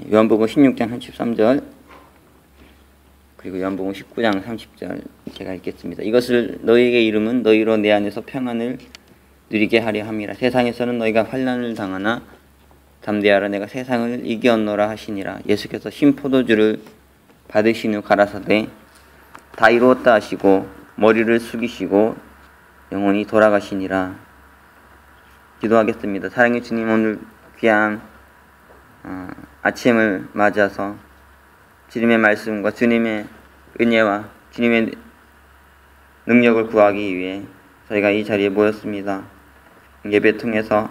요한복음 16장 33절 그리고 요한복음 19장 30절 제가 읽겠습니다. 이것을 너희에게 이름은 너희로 내 안에서 평안을 누리게 하려 함이라. 세상에서는 너희가 환난을 당하나 담대하라. 내가 세상을 이겼노라 하시니라. 예수께서 신포도주를 받으신 후 가라사대 다 이루었다 하시고 머리를 숙이시고 영원히 돌아가시니라. 기도하겠습니다. 사랑의 주님, 오늘 귀한 아침을 맞아서 주님의 말씀과 주님의 은혜와 주님의 능력을 구하기 위해 저희가 이 자리에 모였습니다. 예배 통해서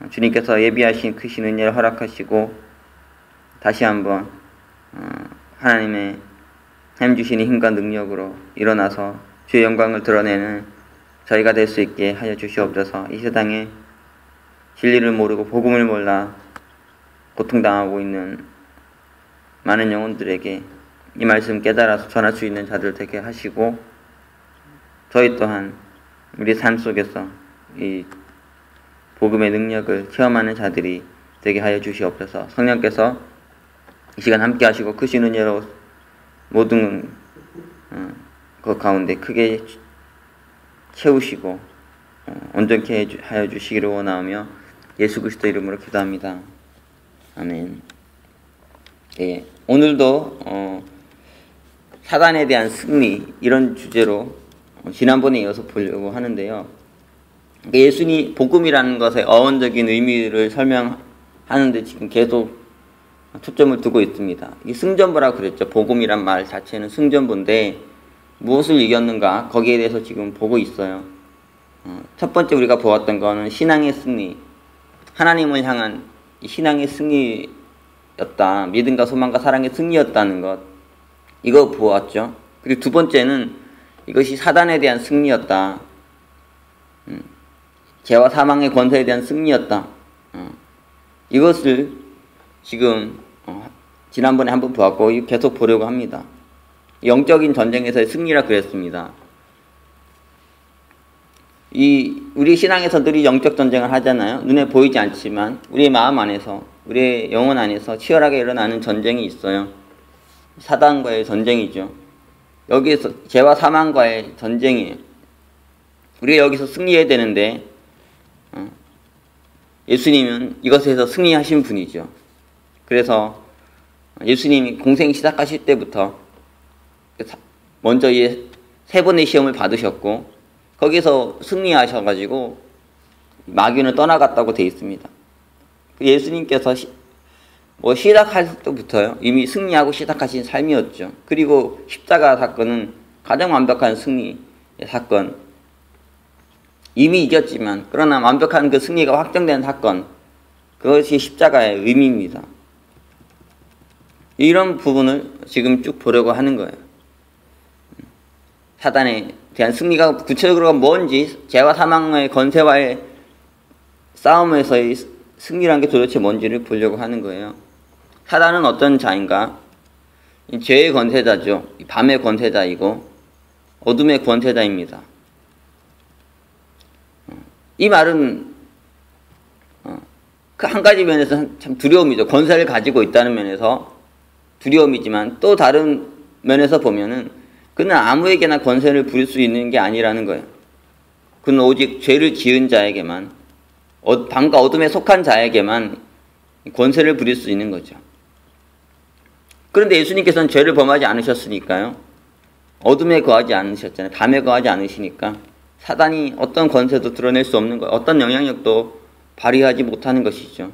주님께서 예비하신 크신 은혜를 허락하시고 다시 한번 하나님의 하나님 주시는 힘과 능력으로 일어나서 주의 영광을 드러내는 저희가 될 수 있게 하여 주시옵소서. 이 세상에 진리를 모르고 복음을 몰라 고통당하고 있는 많은 영혼들에게 이 말씀 깨달아서 전할 수 있는 자들 되게 하시고, 저희 또한 우리 삶 속에서 이 복음의 능력을 체험하는 자들이 되게 하여 주시옵소서. 성령께서 이 시간 함께 하시고 크신 은혜로 모든 그 가운데 크게 채우시고 온전케 하여 주시기를 원하며 예수 그리스도 이름으로 기도합니다. 아멘. 예, 오늘도 사단에 대한 승리 이런 주제로 지난번에 이어서 보려고 하는데요. 예수님 복음이라는 것의 어원적인 의미를 설명하는데 지금 계속 초점을 두고 있습니다. 이 승전보라고 그랬죠. 복음이란 말 자체는 승전보인데 무엇을 이겼는가 거기에 대해서 지금 보고 있어요. 첫 번째 우리가 보았던 거는 신앙의 승리, 하나님을 향한 신앙의 승리였다. 믿음과 소망과 사랑의 승리였다는 것, 이거 보았죠. 그리고 두 번째는 이것이 사단에 대한 승리였다. 죄와 사망의 권세에 대한 승리였다. 이것을 지금 지난번에 한번 보았고 계속 보려고 합니다. 영적인 전쟁에서의 승리라 그랬습니다. 우리 신앙에서 늘 영적 전쟁을 하잖아요. 눈에 보이지 않지만 우리의 마음 안에서, 우리의 영혼 안에서 치열하게 일어나는 전쟁이 있어요. 사단과의 전쟁이죠. 여기에서 죄와 사망과의 전쟁이에요. 우리가 여기서 승리해야 되는데 예수님은 이것에서 승리하신 분이죠. 그래서 예수님이 공생 시작하실 때부터 먼저 세 번의 시험을 받으셨고 거기서 승리하셔가지고 마귀는 떠나갔다고 되어 있습니다. 예수님께서 시작할 때부터요 이미 승리하고 시작하신 삶이었죠. 그리고 십자가 사건은 가장 완벽한 승리의 사건, 이미 이겼지만 그러나 완벽한 그 승리가 확정된 사건, 그것이 십자가의 의미입니다. 이런 부분을 지금 쭉 보려고 하는 거예요. 사단에 대한 승리가 구체적으로 뭔지, 죄와 사망의 권세와의 싸움에서의 승리라는 게 도대체 뭔지를 보려고 하는 거예요. 사단은 어떤 자인가? 죄의 권세자죠. 밤의 권세자이고 어둠의 권세자입니다. 이 말은 그 한 가지 면에서 참 두려움이죠. 권세를 가지고 있다는 면에서 두려움이지만 또 다른 면에서 보면은 그는 아무에게나 권세를 부릴 수 있는 게 아니라는 거예요. 그는 오직 죄를 지은 자에게만, 밤과 어둠에 속한 자에게만 권세를 부릴 수 있는 거죠. 그런데 예수님께서는 죄를 범하지 않으셨으니까요. 어둠에 거하지 않으셨잖아요. 밤에 거하지 않으시니까 사단이 어떤 권세도 드러낼 수 없는 거예요. 어떤 영향력도 발휘하지 못하는 것이죠.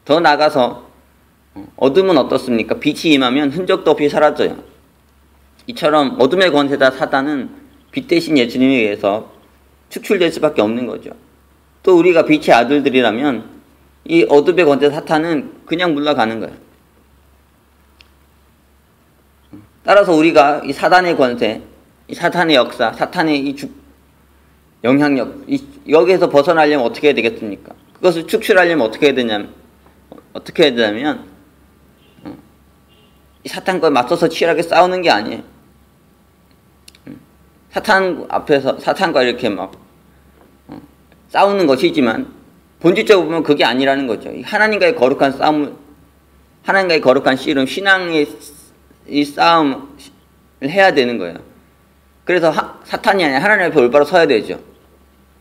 더 나아가서 어둠은 어떻습니까? 빛이 임하면 흔적도 없이 사라져요. 이처럼 어둠의 권세자 사단은 빛 대신 예수님에 의해서 축출될 수밖에 없는 거죠. 또 우리가 빛의 아들들이라면 이 어둠의 권세 사탄은 그냥 물러가는 거예요. 따라서 우리가 이 사단의 권세, 이 사탄의 역사, 사탄의 이 영향력, 여기에서 벗어나려면 어떻게 해야 되겠습니까? 그것을 축출하려면 어떻게 해야 되냐면 이 사탄과 맞서서 치열하게 싸우는 게 아니에요. 사탄 앞에서 사탄과 이렇게 막 싸우는 것이지만 본질적으로 보면 그게 아니라는 거죠. 하나님과의 거룩한 싸움을 하나님과의 거룩한 씨름, 신앙의 이 싸움을 해야 되는 거예요. 그래서 사탄이 아니라 하나님 앞에 올바로 서야 되죠.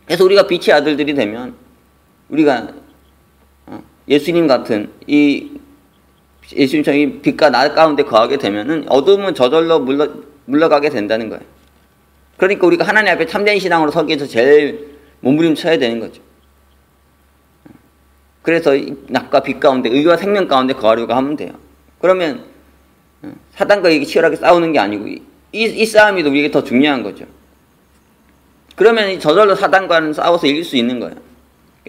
그래서 우리가 빛의 아들들이 되면 우리가 예수님 같은 이 예수님처럼 이 빛과 나 가운데 거하게 되면은 어둠은 저절로 물러가게 된다는 거예요. 그러니까 우리가 하나님 앞에 참된 신앙으로 서기 위해서 제일 몸부림쳐야 되는 거죠. 그래서 낮과 빛 가운데 의와 생명 가운데 거하려고 하면 돼요. 그러면 사단과 이게 치열하게 싸우는 게 아니고 이 싸움이 우리에게 더 중요한 거죠. 그러면 저절로 사단과는 싸워서 이길 수 있는 거예요.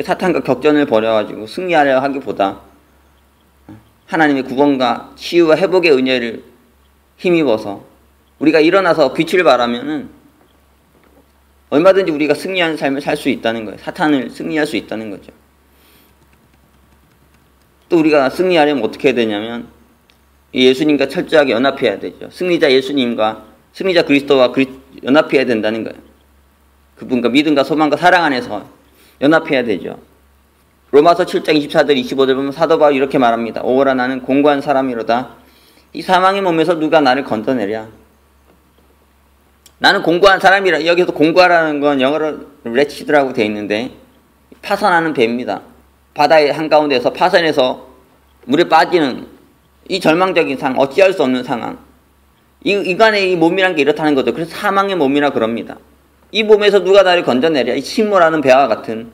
사탄과 격전을 벌여가지고 승리하려 하기보다 하나님의 구원과 치유와 회복의 은혜를 힘입어서 우리가 일어나서 빛을 발하면은 얼마든지 우리가 승리하는 삶을 살 수 있다는 거예요. 사탄을 승리할 수 있다는 거죠. 또 우리가 승리하려면 어떻게 해야 되냐면 예수님과 철저하게 연합해야 되죠. 승리자 예수님과 승리자 그리스도와 연합해야 된다는 거예요. 그분과 믿음과 소망과 사랑 안에서 연합해야 되죠. 로마서 7장 24절 25절 보면 사도 바울이 이렇게 말합니다. 오호라 나는 공고한 사람이로다. 이 사망의 몸에서 누가 나를 건져내랴. 나는 공고한 사람이라. 여기서 공고하라는 건 영어로 wretched라고 되어 있는데 파선하는 배입니다. 바다의 한가운데서 파선해서 물에 빠지는 이 절망적인 상황, 어찌할 수 없는 상황. 인간의 이 몸이란 게 이렇다는 거죠. 그래서 사망의 몸이라 그럽니다. 이 몸에서 누가 나를 건져내랴. 이 침몰하는 배와 같은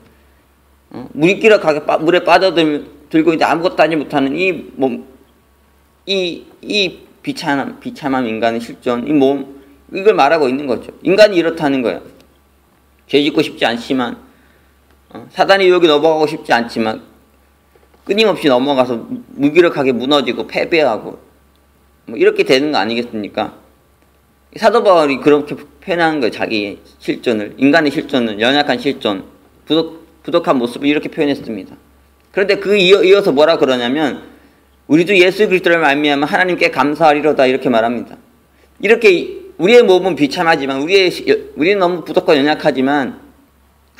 무리끼락하게 물에 빠져들고 이제 아무것도 하지 못하는 이 몸, 이 비참함 인간의 실존, 이 몸, 이걸 말하고 있는 거죠. 인간이 이렇다는 거예요. 죄 짓고 싶지 않지만 사단의 유혹에 넘어가고 싶지 않지만 끊임없이 넘어가서 무기력하게 무너지고 패배하고 뭐 이렇게 되는 거 아니겠습니까? 사도 바울이 그렇게 표현하는 거예요. 자기의 실존을, 인간의 실존을, 연약한 실존, 부족한 모습을 이렇게 표현했습니다. 그런데 그 이어서 뭐라 그러냐면 우리도 예수 그리스도를 말미암아 하나님께 감사하리로다 이렇게 말합니다. 이렇게 우리의 몸은 비참하지만 우리는 너무 부족하고 연약하지만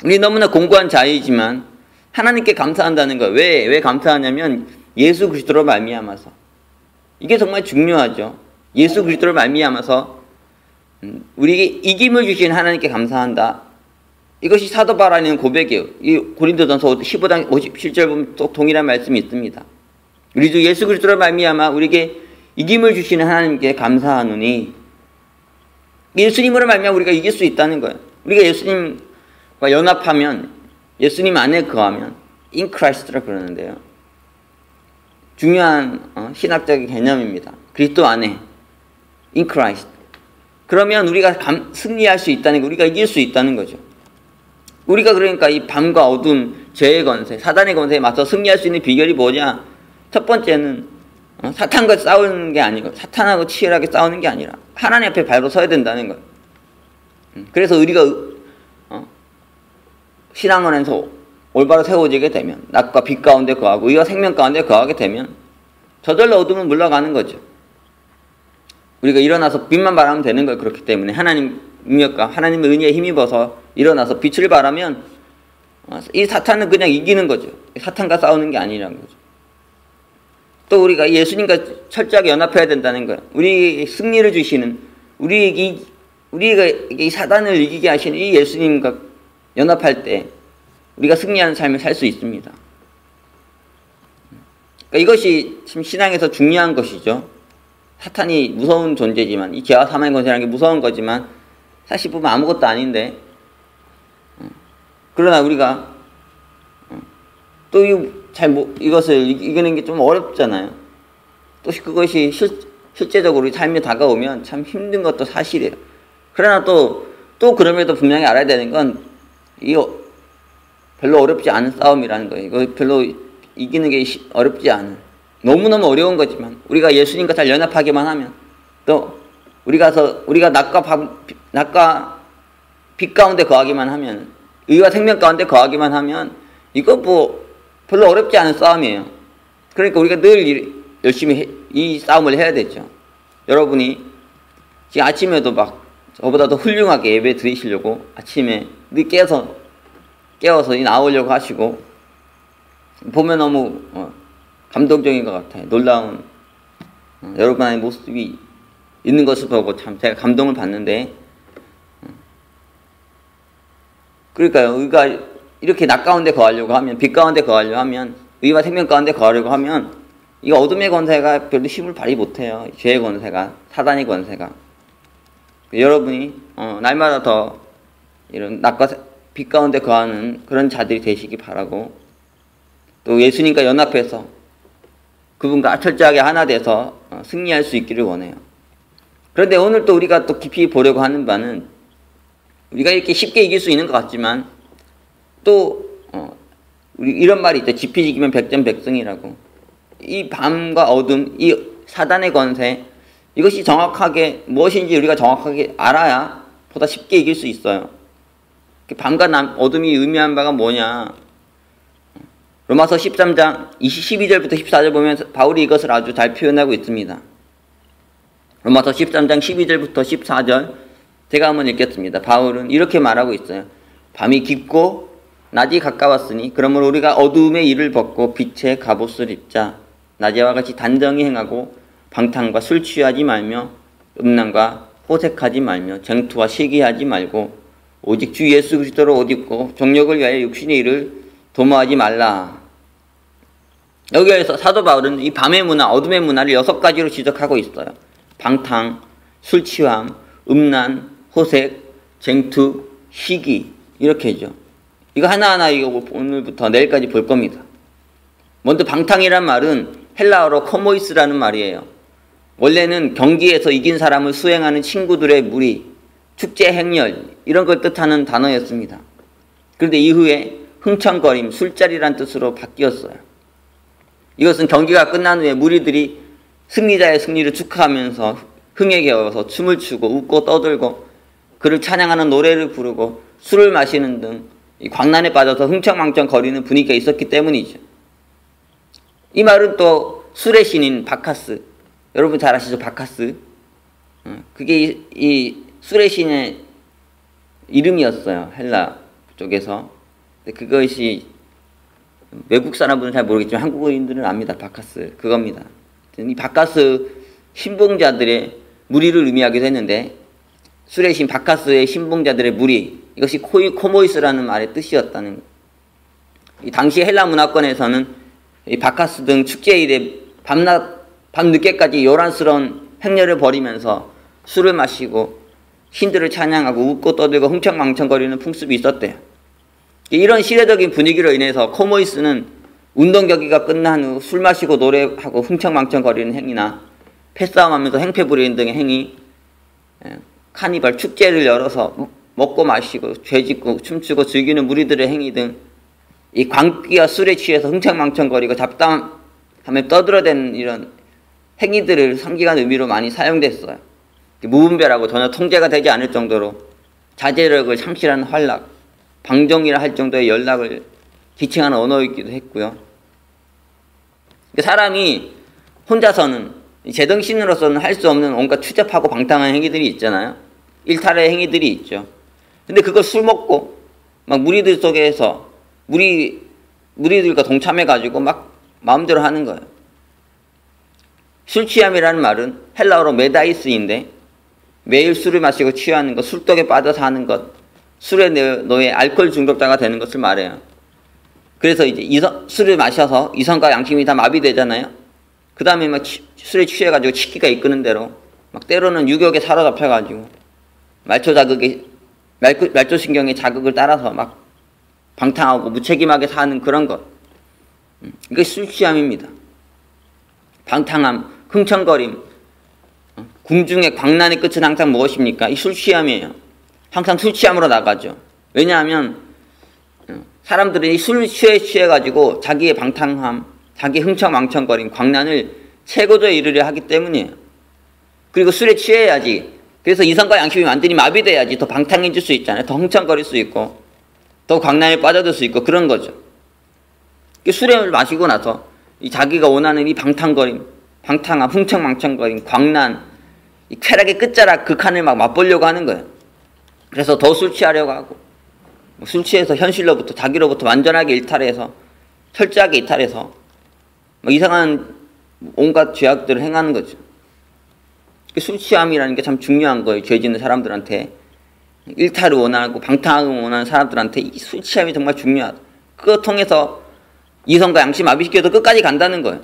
우리 너무나 공고한 자이지만 하나님께 감사한다는 거예요. 왜 감사하냐면 예수 그리스도로 말미암아서. 이게 정말 중요하죠. 예수 그리스도로 말미암아서 우리에게 이김을 주신 하나님께 감사한다. 이것이 사도 바울의 고백이에요. 이 고린도전서 15장 57절 보면 또 동일한 말씀이 있습니다. 우리도 예수 그리스도로 말미암아 우리에게 이김을 주시는 하나님께 감사하노니 예수님으로 말미암아 우리가 이길 수 있다는 거예요. 우리가 예수님과 연합하면 예수님 안에 거하면 in Christ라 그러는데요. 중요한 신학적인 개념입니다. 그리스도 안에 in Christ. 그러면 우리가 승리할 수 있다는 거, 우리가 이길 수 있다는 거죠. 우리가 그러니까 이 밤과 어둠, 죄의 권세, 사단의 권세에 맞서 승리할 수 있는 비결이 뭐냐? 첫 번째는 사탄과 싸우는 게 아니고 사탄하고 치열하게 싸우는 게 아니라 하나님 앞에 바로 서야 된다는 거예요. 그래서 우리가 신앙 안에서 올바로 세워지게 되면 낮과 빛 가운데 거하고 의와 생명 가운데 거하게 되면 저절로 어둠은 물러가는 거죠. 우리가 일어나서 빛만 바라면 되는 거예요. 그렇기 때문에 하나님 능력과 하나님의 은혜에 힘입어서 일어나서 빛을 바라면 이 사탄은 그냥 이기는 거죠. 사탄과 싸우는 게 아니라는 거죠. 또 우리가 예수님과 철저하게 연합해야 된다는 거예요. 우리에게 승리를 주시는 우리가 이 사단을 이기게 하시는 이 예수님과 연합할 때 우리가 승리하는 삶을 살 수 있습니다. 그러니까 이것이 참 신앙에서 중요한 것이죠. 사탄이 무서운 존재지만 이 죄와 사망의 권세라는 게 무서운 거지만 사실 보면 아무것도 아닌데 그러나 우리가 또 이것을 이기는 게 좀 어렵잖아요. 또 그것이 실제적으로 우리 삶에 다가오면 참 힘든 것도 사실이에요. 그러나 또 그럼에도 분명히 알아야 되는 건 이거 별로 어렵지 않은 싸움이라는 거예요. 이거 별로 이기는 게 어렵지 않은, 너무너무 어려운 거지만 우리가 예수님과 잘 연합하기만 하면, 또 우리가 낮과 빛 가운데 거하기만 하면, 의와 생명 가운데 거하기만 하면 이거 뭐 별로 어렵지 않은 싸움이에요. 그러니까 우리가 늘 열심히 이 싸움을 해야 되죠. 여러분이 지금 아침에도 막 저보다 더 훌륭하게 예배 드리시려고 아침에 늦게 깨워서 나오려고 하시고 보면 너무 감동적인 것 같아요. 놀라운 여러분 안에 모습이 있는 것을 보고 참 제가 감동을 받는데, 그러니까요. 우리가 이렇게 낮 가운데 거하려고 하면, 빛 가운데 거하려고 하면, 의와 생명 가운데 거하려고 하면 이 어둠의 권세가 별로 힘을 발휘 못해요. 죄의 권세가, 사단의 권세가. 여러분이 날마다 더 이런 낮과 빛 가운데 거하는 그런 자들이 되시기 바라고, 또 예수님과 연합해서 그분과 철저하게 하나 돼서 승리할 수 있기를 원해요. 그런데 오늘 또 우리가 또 깊이 보려고 하는 바는, 우리가 이렇게 쉽게 이길 수 있는 것 같지만 또 우리 이런 말이 있죠. 지피지기면 백전백승이라고. 이 밤과 어둠, 이 사단의 권세, 이것이 정확하게 무엇인지 우리가 정확하게 알아야 보다 쉽게 이길 수 있어요. 밤과 어둠이 의미한 바가 뭐냐? 로마서 13장 12절부터 14절 보면 바울이 이것을 아주 잘 표현하고 있습니다. 로마서 13장 12절부터 14절 제가 한번 읽겠습니다. 바울은 이렇게 말하고 있어요. 밤이 깊고 낮이 가까웠으니 그러므로 우리가 어두움의 일을 벗고 빛의 갑옷을 입자. 낮에와 같이 단정히 행하고 방탕과 술 취하지 말며 음란과 호색하지 말며 쟁투와 시기하지 말고 오직 주 예수 그리스도로 옷 입고 정욕을 위하여 육신의 일을 도모하지 말라. 여기에서 사도 바울은 이 밤의 문화, 어둠의 문화를 6가지로 지적하고 있어요. 방탕, 술 취함, 음란, 호색, 쟁투, 시기, 이렇게죠. 이거 하나하나 이거 오늘부터 내일까지 볼 겁니다. 먼저 방탕이란 말은 헬라어로 코모이스라는 말이에요. 원래는 경기에서 이긴 사람을 수행하는 친구들의 무리, 축제 행렬 이런 걸 뜻하는 단어였습니다. 그런데 이후에 흥청거림, 술자리란 뜻으로 바뀌었어요. 이것은 경기가 끝난 후에 무리들이 승리자의 승리를 축하하면서 흥에 겨워서 춤을 추고 웃고 떠들고 그를 찬양하는 노래를 부르고 술을 마시는 등 이 광란에 빠져서 흥청망청 거리는 분위기가 있었기 때문이죠. 이 말은 또 술의 신인 바카스, 여러분 잘 아시죠? 바카스. 그게 이 술의 신의 이름이었어요. 헬라 쪽에서. 근데 그것이 외국 사람들은 잘 모르겠지만 한국인들은 압니다. 바카스. 그겁니다. 이 바카스 신봉자들의 무리를 의미하기도 했는데, 술의 신 바카스의 신봉자들의 무리, 이것이 코모이스라는 말의 뜻이었다는 거예요. 이 당시 헬라 문화권에서는 이 바카스 등 축제일에 밤늦게까지 요란스러운 행렬을 벌이면서 술을 마시고 신들을 찬양하고 웃고 떠들고 흥청망청거리는 풍습이 있었대요. 이런 시대적인 분위기로 인해서 코모이스는 운동 경기가 끝난 후 술 마시고 노래하고 흥청망청거리는 행위나 패싸움하면서 행패 부리는 등의 행위, 카니발 축제를 열어서 먹고 마시고 죄짓고 춤추고 즐기는 무리들의 행위 등 이 광기와 술에 취해서 흥청망청거리고 잡담하며 떠들어대는 이런 행위들을 상징하는 의미로 많이 사용됐어요. 무분별하고 전혀 통제가 되지 않을 정도로 자제력을 상실하는 활락, 방종이라 할 정도의 연락을 지칭하는 언어이기도 했고요. 사람이 혼자서는 제정신으로서는 할 수 없는 온갖 추잡하고 방탕한 행위들이 있잖아요. 일탈의 행위들이 있죠. 근데 그걸 술 먹고 막 무리들 속에서 무리들과 동참해가지고 막 마음대로 하는 거예요. 술 취함이라는 말은 헬라어로 메다이스인데 매일 술을 마시고 취하는 것, 술독에 빠져서 하는 것, 술에 노예 알코올 중독자가 되는 것을 말해요. 그래서 이제 술을 마셔서 이성과 양심이 다 마비되잖아요. 그 다음에 막 술에 취해가지고 치기가 이끄는 대로 막 때로는 유격에 사로잡혀가지고 말초신경의 자극을 따라서 막 방탕하고 무책임하게 사는 그런 것. 이게 술 취함입니다. 방탕함, 흥청거림, 궁중의 광란의 끝은 항상 무엇입니까? 이 술 취함이에요. 항상 술 취함으로 나가죠. 왜냐하면 사람들이 술 취해가지고 자기의 방탕함, 자기 흥청망청거림, 광란을 최고조에 이르려 하기 때문이에요. 그리고 술에 취해야지. 그래서 이성과 양심이 완전히 마비돼야지 더 방탕해질 수 있잖아요. 더 흥청거릴 수 있고 더 광란에 빠져들 수 있고 그런 거죠. 술을 마시고 나서 이 자기가 원하는 이 방탕거림, 방탕함, 흥청망청거림, 광란, 이 쾌락의 끝자락 극한을 막 맛보려고 하는 거예요. 그래서 더 술 취하려고 하고 술 취해서 현실로부터 자기로부터 완전하게 이탈해서 철저하게 이탈해서 막 이상한 온갖 죄악들을 행하는 거죠. 술 취함이라는 게 참 중요한 거예요. 죄 짓는 사람들한테. 일탈을 원하고 방탕을 원하는 사람들한테 이 술 취함이 정말 중요하다. 그거 통해서 이성과 양심 마비시켜도 끝까지 간다는 거예요.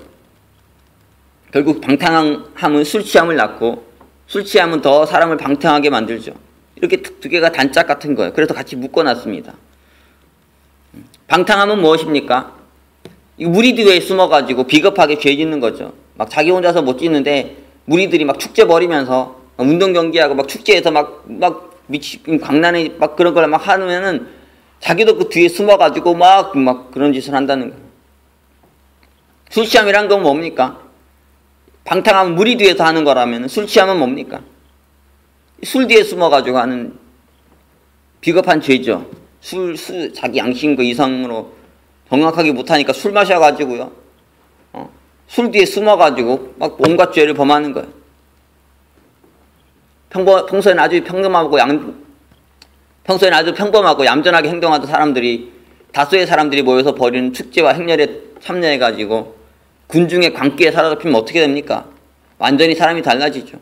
결국 방탕함은 술 취함을 낳고 술 취함은 더 사람을 방탕하게 만들죠. 이렇게 두 개가 단짝 같은 거예요. 그래서 같이 묶어놨습니다. 방탕함은 무엇입니까? 무리들 외에 숨어가지고 비겁하게 죄 짓는 거죠. 막 자기 혼자서 못 짓는데 무리들이 막 축제 벌이면서 운동 경기하고 막 축제에서 막 광란에 막 그런 걸 막 하면은 자기도 그 뒤에 숨어가지고 막 그런 짓을 한다는 거예요. 술 취함이란 건 뭡니까? 방탕하면 무리 뒤에서 하는 거라면 술 취함은 뭡니까? 술 뒤에 숨어가지고 하는 비겁한 죄죠. 자기 양심과 이성으로 정확하게 못하니까 술 마셔가지고요. 술 뒤에 숨어가지고 막 온갖 죄를 범하는 거예요. 평소에는 아주 평범하고 얌전하게 행동하던 사람들이 다수의 사람들이 모여서 벌이는 축제와 행렬에 참여해가지고 군중의 광기에 사로잡히면 어떻게 됩니까? 완전히 사람이 달라지죠.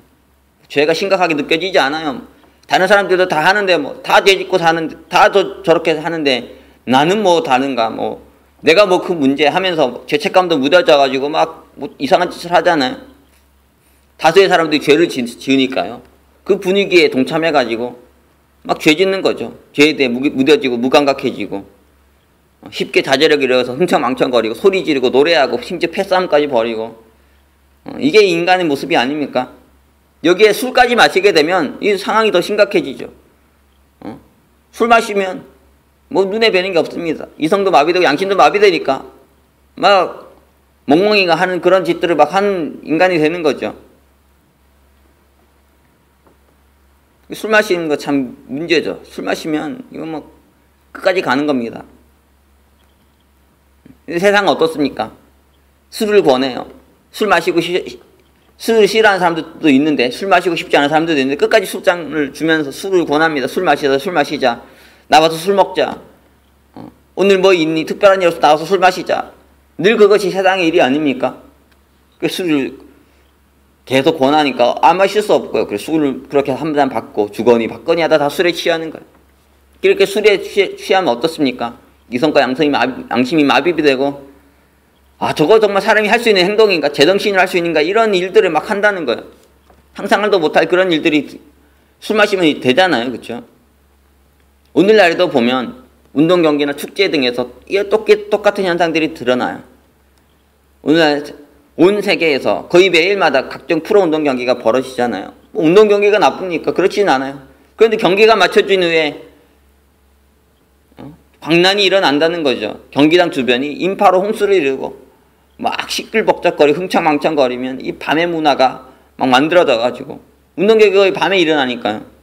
죄가 심각하게 느껴지지 않아요. 다른 사람들도 다 하는데 다 죄 짓고 사는데 다 저렇게 하는데 나는 뭐 다른가 내가 그 문제 하면서 죄책감도 무뎌져가지고 이상한 짓을 하잖아요. 다수의 사람들이 죄를 지으니까요. 그 분위기에 동참해가지고 죄 짓는 거죠. 죄에 대해 무뎌지고 무감각해지고 쉽게 자제력이 잃어서 흥청망청거리고 소리 지르고 노래하고 심지어 패싸움까지 벌이고 이게 인간의 모습이 아닙니까? 여기에 술까지 마시게 되면 이 상황이 더 심각해지죠. 술 마시면 눈에 뵈는 게 없습니다. 이성도 마비되고 양심도 마비되니까 멍멍이가 하는 그런 짓들을 하는 인간이 되는 거죠. 술 마시는 거 참 문제죠. 술 마시면 이거 끝까지 가는 겁니다. 세상은 어떻습니까? 술을 권해요. 술을 싫어하는 사람들도 있는데 술 마시고 싶지 않은 사람들도 있는데 끝까지 술장을 주면서 술을 권합니다. 술 마시자. 나와서 술 먹자. 오늘 뭐 있니? 특별한 일 없어 나와서 술 마시자. 늘 그것이 세상의 일이 아닙니까? 술을 계속 권하니까 안 마실 수 없고요. 그래서 술을 그렇게 한 잔 받고 주거니 받거니 하다 다 술에 취하는 거예요. 이렇게 술에 취하면 어떻습니까? 이성과 양심이 마비가 되고 저거 정말 사람이 할 수 있는 행동인가? 제정신을 할 수 있는가? 이런 일들을 한다는 거예요. 상상도 못할 그런 일들이 술 마시면 되잖아요. 그렇죠? 오늘날에도 보면 운동 경기나 축제 등에서 똑같은 현상들이 드러나요. 오늘날 온 세계에서 거의 매일마다 각종 프로 운동 경기가 벌어지잖아요. 운동 경기가 나쁩니까? 그렇지는 않아요. 그런데 경기가 맞춰진 후에 광란이 일어난다는 거죠. 경기장 주변이 인파로 홍수를 이루고 시끌벅적거리고 흥청망청거리면 이 밤의 문화가 만들어져가지고 운동 경기가 밤에 일어나니까요.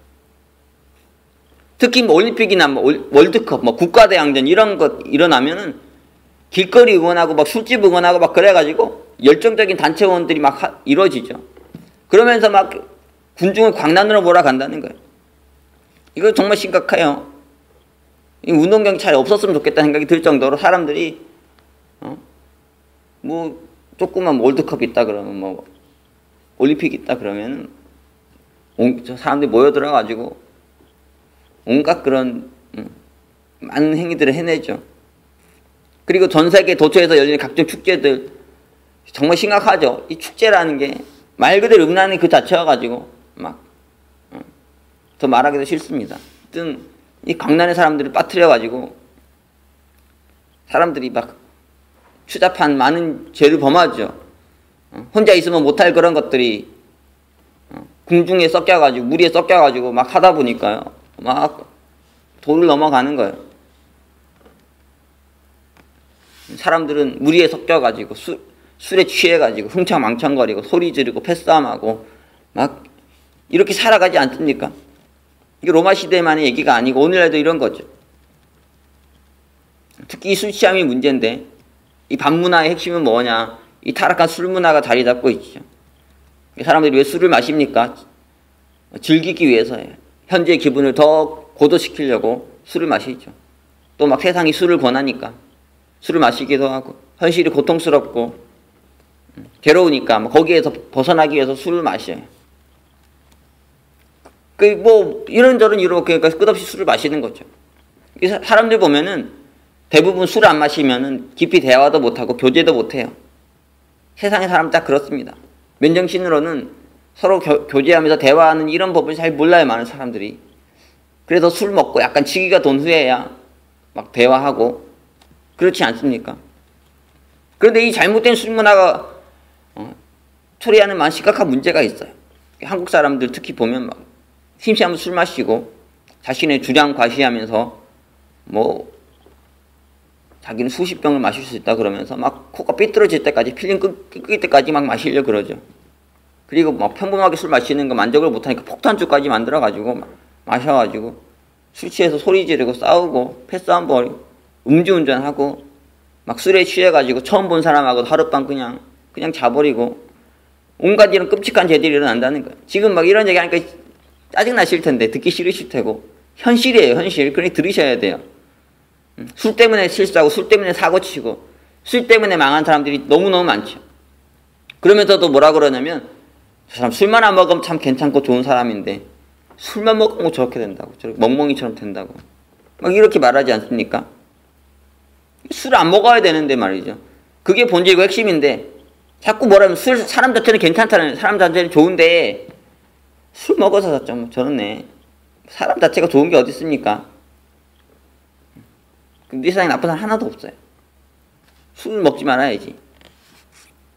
특히 올림픽이나 월드컵, 국가대항전 이런 것 일어나면은 길거리 응원하고 술집 응원하고 그래가지고 열정적인 단체원들이 이루어지죠. 그러면서 군중을 광란으로 몰아간다는 거예요. 이거 정말 심각해요. 이 운동 경기 잘 없었으면 좋겠다는 생각이 들 정도로 사람들이 조그만 월드컵 있다 그러면 올림픽 있다 그러면 사람들이 모여들어가지고 온갖 그런 많은 행위들을 해내죠. 그리고 전 세계 도처에서 열리는 각종 축제들 정말 심각하죠. 이 축제라는 게 말 그대로 음란의 그 자체여가지고 더 말하기도 싫습니다. 하여튼 이 광란의 사람들을 빠뜨려가지고 사람들이 추잡한 많은 죄를 범하죠. 혼자 있으면 못할 그런 것들이 궁중에 섞여가지고 무리에 섞여가지고 하다 보니까요. 도를 넘어가는 거예요. 사람들은 무리에 섞여가지고 술에 취해가지고 흥청망청거리고 소리 지르고 패싸움하고 이렇게 살아가지 않습니까? 이게 로마 시대만의 얘기가 아니고 오늘날도 이런 거죠. 특히 이 술 취함이 문제인데 이 밤문화의 핵심은 뭐냐? 이 타락한 술 문화가 자리 잡고 있죠. 사람들이 왜 술을 마십니까? 즐기기 위해서예요. 현재의 기분을 더 고도시키려고 술을 마시죠. 또 세상이 술을 권하니까 술을 마시기도 하고 현실이 고통스럽고 괴로우니까 거기에서 벗어나기 위해서 술을 마셔요. 뭐 이런저런 이유로 그러니까 끝없이 술을 마시는 거죠. 사람들 보면은 대부분 술 안 마시면은 깊이 대화도 못하고 교제도 못해요. 세상의 사람 딱 그렇습니다. 맨정신으로는 서로 교제하면서 대화하는 이런 법을 잘 몰라요, 많은 사람들이. 그래서 술 먹고 약간 지기가 돈 후에야 막 대화하고 그렇지 않습니까? 그런데 이 잘못된 술 문화가 초래하는 많은 심각한 문제가 있어요. 한국 사람들 특히 보면 막 심심하면 술 마시고 자신의 주량 과시하면서 뭐 자기는 수십 병을 마실 수 있다 그러면서 막 코가 삐뚤어질 때까지 필름 끊길 때까지 막 마시려고 그러죠. 그리고 막 평범하게 술 마시는 거 만족을 못하니까 폭탄주까지 만들어가지고 막 마셔가지고 술 취해서 소리 지르고 싸우고 패싸움 벌이고 음주운전하고 막 술에 취해가지고 처음 본 사람하고 하룻밤 그냥 자버리고 온갖 이런 끔찍한 죄들이 일어난다는 거예요. 지금 막 이런 얘기 하니까 짜증나실 텐데 듣기 싫으실 테고 현실이에요, 현실. 그러니 들으셔야 돼요. 술 때문에 실수하고 술 때문에 사고치고 술 때문에 망한 사람들이 너무너무 많죠. 그러면서도 뭐라 그러냐면 저 사람 술만 안 먹으면 참 괜찮고 좋은 사람인데 술만 먹으면 저렇게 된다고, 저렇게 멍멍이처럼 된다고 막 이렇게 말하지 않습니까? 술을 안 먹어야 되는데 말이죠. 그게 본질이고 핵심인데 자꾸 뭐라면 술 사람 자체는 괜찮다는, 사람 자체는 좋은데 술 먹어서 좀 저렇네. 사람 자체가 좋은 게 어디 있습니까? 이 세상에 나쁜 사람 하나도 없어요. 술 먹지 말아야지.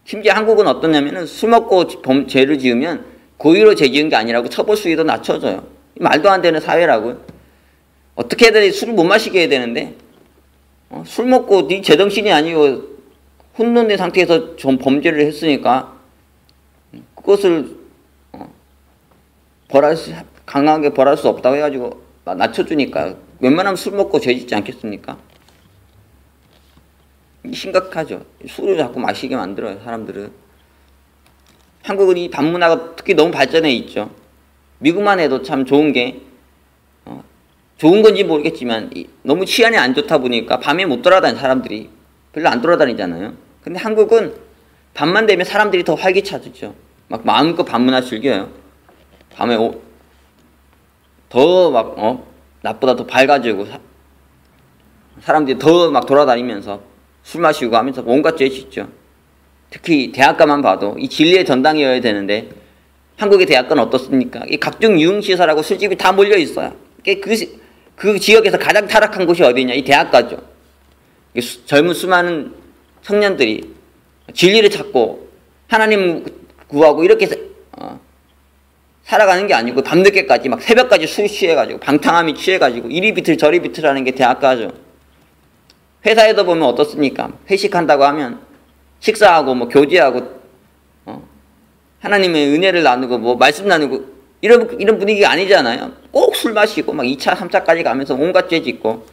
심지어 한국은 어떠냐면은 술 먹고 죄를 지으면 고의로 죄 지은 게 아니라고 처벌 수위도 낮춰져요. 말도 안 되는 사회라고요. 어떻게든 술을 못 마시게 해야 되는데 술 먹고 네 제정신이 아니고 혼돈된 상태에서 좀 범죄를 했으니까 그것을 강하게 벌할 수 없다고 해가지고 낮춰주니까 웬만하면 술 먹고 죄 짓지 않겠습니까? 심각하죠. 술을 자꾸 마시게 만들어요, 사람들은. 한국은 이 밤문화가 특히 너무 발전해 있죠. 미국만 해도 참 좋은 게 좋은 건지 모르겠지만 너무 치안이 안 좋다 보니까 밤에 못 돌아다니는 사람들이 별로 안 돌아다니잖아요. 근데 한국은 밤만 되면 사람들이 더 활기차지죠. 막 마음껏 밤문화 즐겨요. 밤에 더 막 낮보다 더 밝아지고 사람들이 더 막 돌아다니면서 술 마시고 하면서 온갖 죄 짓죠. 특히 대학가만 봐도 이 진리의 전당이어야 되는데 한국의 대학가는 어떻습니까? 이 각종 유흥시설하고 술집이 다 몰려 있어요. 그 지역에서 가장 타락한 곳이 어디냐? 이 대학가죠. 젊은 수많은 청년들이 진리를 찾고 하나님 구하고 이렇게 살아가는 게 아니고 밤늦게까지 막 새벽까지 술 취해가지고 방탕함이 취해가지고 이리 비틀 저리 비틀하는 게 대학가죠. 회사에도 보면 어떻습니까? 회식한다고 하면 식사하고 뭐 교제하고 하나님의 은혜를 나누고 뭐 말씀 나누고 이런 분위기가 아니잖아요. 꼭 술 마시고 막 2차 3차까지 가면서 온갖 죄 짓고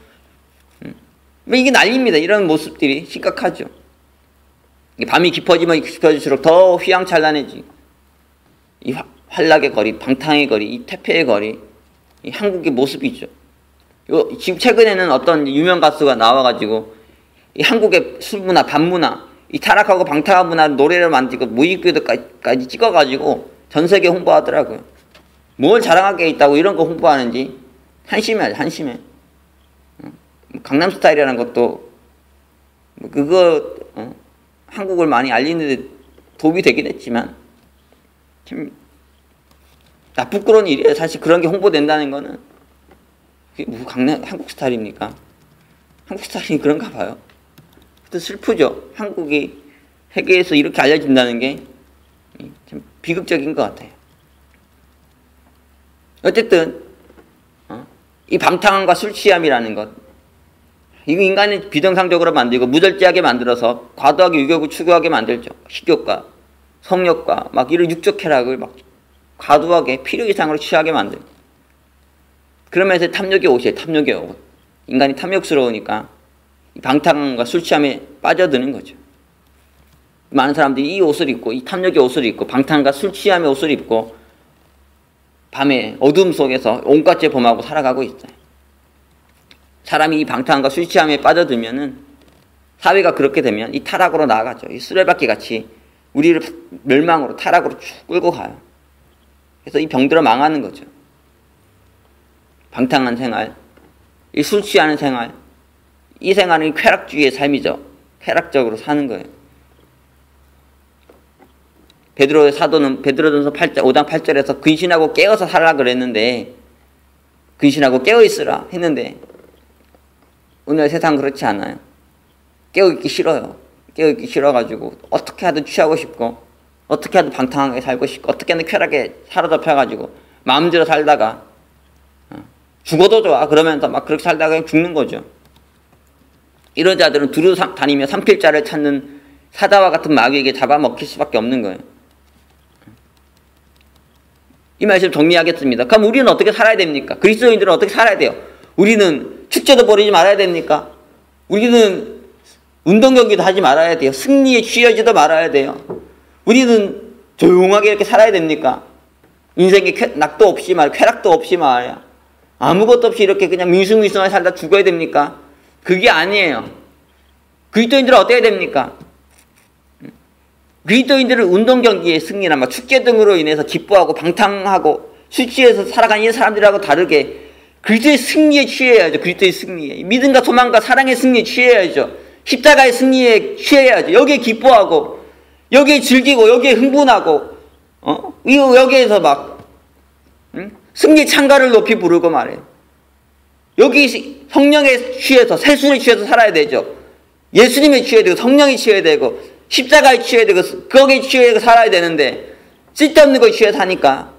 이게 난리입니다. 이런 모습들이 심각하죠. 밤이 깊어지면 깊어질수록 더 휘황찬란해지고 이 환락의 거리, 방탕의 거리, 이 퇴폐의 거리, 이 한국의 모습이죠. 지금 최근에는 어떤 유명 가수가 나와가지고 이 한국의 술문화, 밤문화, 이 타락하고 방탕한 문화 노래를 만들고 뮤직비디오까지 찍어가지고 전 세계 홍보하더라고요. 뭘 자랑하게 있다고 이런 거 홍보하는지 한심해야죠, 한심해. 강남스타일이라는 것도 그거 한국을 많이 알리는 데 도움이 되긴 했지만 참 부끄러운 일이에요. 사실 그런 게 홍보된다는 거는 그게 뭐 한국 스타일입니까? 한국 스타일이 그런가 봐요. 또 슬프죠. 한국이 세계에서 이렇게 알려진다는 게 참 비극적인 것 같아요. 어쨌든 이 방탕함과 술 취함이라는 것, 이거 인간을 비정상적으로 만들고 무절제하게 만들어서 과도하게 유격을 추구하게 만들죠. 식욕과 성욕과 막 이런 육적 쾌락을 막 과도하게 필요 이상으로 취하게 만들죠. 그러면서 탐욕의 옷이에요. 탐욕의 옷. 인간이 탐욕스러우니까 이 방탕함과 술 취함에 빠져드는 거죠. 많은 사람들이 이 옷을 입고 이 탐욕의 옷을 입고 방탕과 술 취함의 옷을 입고 밤에 어둠 속에서 온갖 죄 범하고 살아가고 있어요. 사람이 이 방탕과 술 취함에 빠져들면은 사회가 그렇게 되면 이 타락으로 나아가죠. 이 수레바퀴 같이 우리를 멸망으로, 타락으로 쭉 끌고 가요. 그래서 이 병들어 망하는 거죠. 방탕한 생활, 이 술 취하는 생활, 이 생활은 쾌락주의의 삶이죠. 쾌락적으로 사는 거예요. 베드로의 사도는 베드로전서 5장 8절에서 근신하고 깨어서 살라 그랬는데, 근신하고 깨어있으라 했는데 오늘 세상은 그렇지 않아요. 깨어있기 싫어요. 깨어있기 싫어가지고 어떻게 하든 취하고 싶고, 어떻게 하든 방탕하게 살고 싶고, 어떻게 하든 쾌락에 사로잡혀가지고 마음대로 살다가 죽어도 좋아 그러면서 막 그렇게 살다가 그냥 죽는 거죠. 이런 자들은 두루 다니며 산필자를 찾는 사자와 같은 마귀에게 잡아먹힐 수밖에 없는 거예요. 이 말씀 정리하겠습니다. 그럼 우리는 어떻게 살아야 됩니까? 그리스도인들은 어떻게 살아야 돼요? 우리는 축제도 버리지 말아야 됩니까? 우리는 운동 경기도 하지 말아야 돼요. 승리에 취하지도 말아야 돼요. 우리는 조용하게 이렇게 살아야 됩니까? 인생에 낙도 없이 말이야, 쾌락도 없이 말이야, 아무것도 없이 이렇게 그냥 밍숭밍숭하게 살다 죽어야 됩니까? 그게 아니에요. 그리스도인들은 어때야 됩니까? 그리스도인들은 운동 경기의 승리나 막 축제 등으로 인해서 기뻐하고 방탕하고 술 취해서 살아가는 이 사람들하고 다르게 그리스도의 승리에 취해야죠. 그리스도의 승리에, 믿음과 소망과 사랑의 승리에 취해야죠. 십자가의 승리에 취해야죠. 여기에 기뻐하고, 여기에 즐기고, 여기에 흥분하고, 여기에서 막 승리 찬가를 높이 부르고 말해요. 여기 성령에 취해서, 세술에 취해서 살아야 되죠. 예수님에 취해야 되고, 성령에 취해야 되고, 십자가에 취해야 되고, 거기에 취해서 살아야 되는데 쓸데없는 거에 취해서 사니까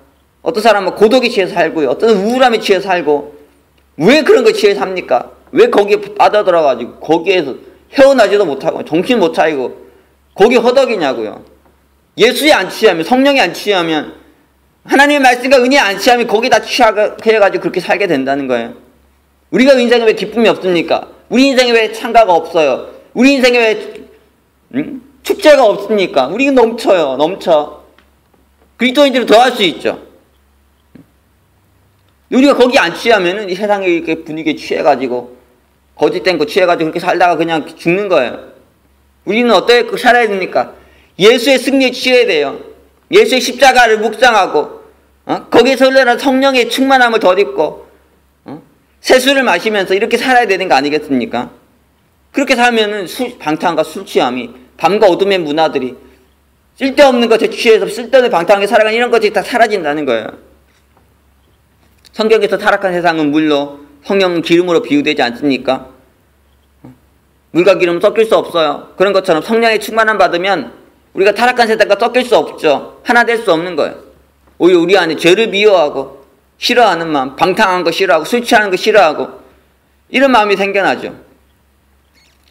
어떤 사람은 고독에 취해서 살고요, 어떤 우울함에 취해서 살고. 왜 그런 거에 취해서 삽니까? 왜 거기에 빠져들어가지고 거기에서 헤어나지도 못하고 정신 못 차리고 거기 허덕이냐고요. 예수에 안 취하면, 성령에 안 취하면, 하나님의 말씀과 은혜에 안 취하면 거기다 취해가지고 그렇게 살게 된다는 거예요. 우리가 인생에 왜 기쁨이 없습니까? 우리 인생에 왜 찬가가 없어요? 우리 인생에 왜 축제가 없습니까? 우리는 넘쳐요. 넘쳐. 그리스도인들은 더 할 수 있죠. 우리가 거기 안 취하면은 이 세상에 이렇게 분위기에 취해가지고, 거짓된 거 취해가지고 그렇게 살다가 그냥 죽는 거예요. 우리는 어떻게 살아야 됩니까? 예수의 승리에 취해야 돼요. 예수의 십자가를 묵상하고, 거기에서 흘러나는 성령의 충만함을 덧입고, 새술을 마시면서 이렇게 살아야 되는 거 아니겠습니까? 그렇게 살면은 방탕과 술 취함이, 밤과 어둠의 문화들이, 쓸데없는 것에 취해서 쓸데없는 방탕하게 살아가는 이런 것들이 다 사라진다는 거예요. 성경에서 타락한 세상은 물로, 성령은 기름으로 비유되지 않습니까? 물과 기름은 섞일 수 없어요. 그런 것처럼 성령의 충만함 받으면 우리가 타락한 세상과 섞일 수 없죠. 하나 될 수 없는 거예요. 오히려 우리 안에 죄를 미워하고 싫어하는 마음, 방탕한 거 싫어하고 술 취하는 거 싫어하고 이런 마음이 생겨나죠.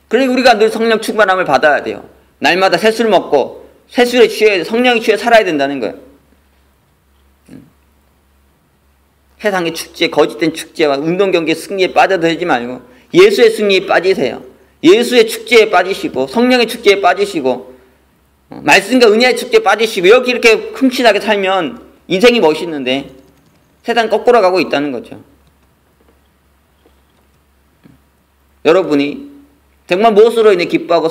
그러니 우리가 늘 성령 충만함을 받아야 돼요. 날마다 새술 먹고 새술에 취해, 성령에 취해 살아야 된다는 거예요. 세상의 축제, 거짓된 축제와 운동 경기의 승리에 빠져들지 말고 예수의 승리에 빠지세요. 예수의 축제에 빠지시고, 성령의 축제에 빠지시고, 말씀과 은혜의 축제에 빠지시고, 여기 이렇게 흠칫하게 살면 인생이 멋있는데 세상 거꾸로 가고 있다는 거죠. 여러분이 정말 무엇으로 인해 기뻐하고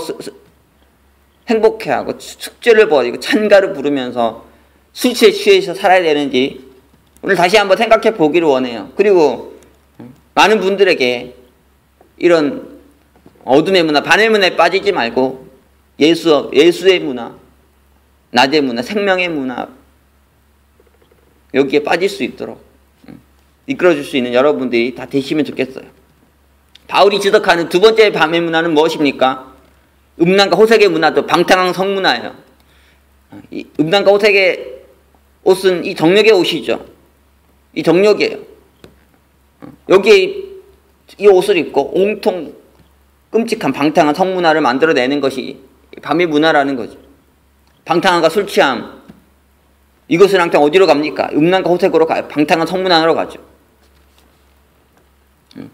행복해하고 축제를 벌이고 찬가를 부르면서 술 취에 취해서 살아야 되는지 오늘 다시 한번 생각해 보기를 원해요. 그리고 많은 분들에게 이런 어둠의 문화, 반의 문화에 빠지지 말고 예수의 문화, 낮의 문화, 생명의 문화, 여기에 빠질 수 있도록 이끌어줄 수 있는 여러분들이 다 되시면 좋겠어요. 바울이 지적하는 두 번째 밤의 문화는 무엇입니까? 음란과 호색의 문화도 방탕한 성문화예요. 이 음란과 호색의 옷은 이 정욕의 옷이죠. 이 정욕이에요. 여기에 이 옷을 입고 온통 끔찍한 방탕한 성문화를 만들어내는 것이 밤의 문화라는 거죠. 방탕함과 술 취함, 이것은 항상 어디로 갑니까? 음란과 호색으로 가요. 방탕한 성문화로 가죠.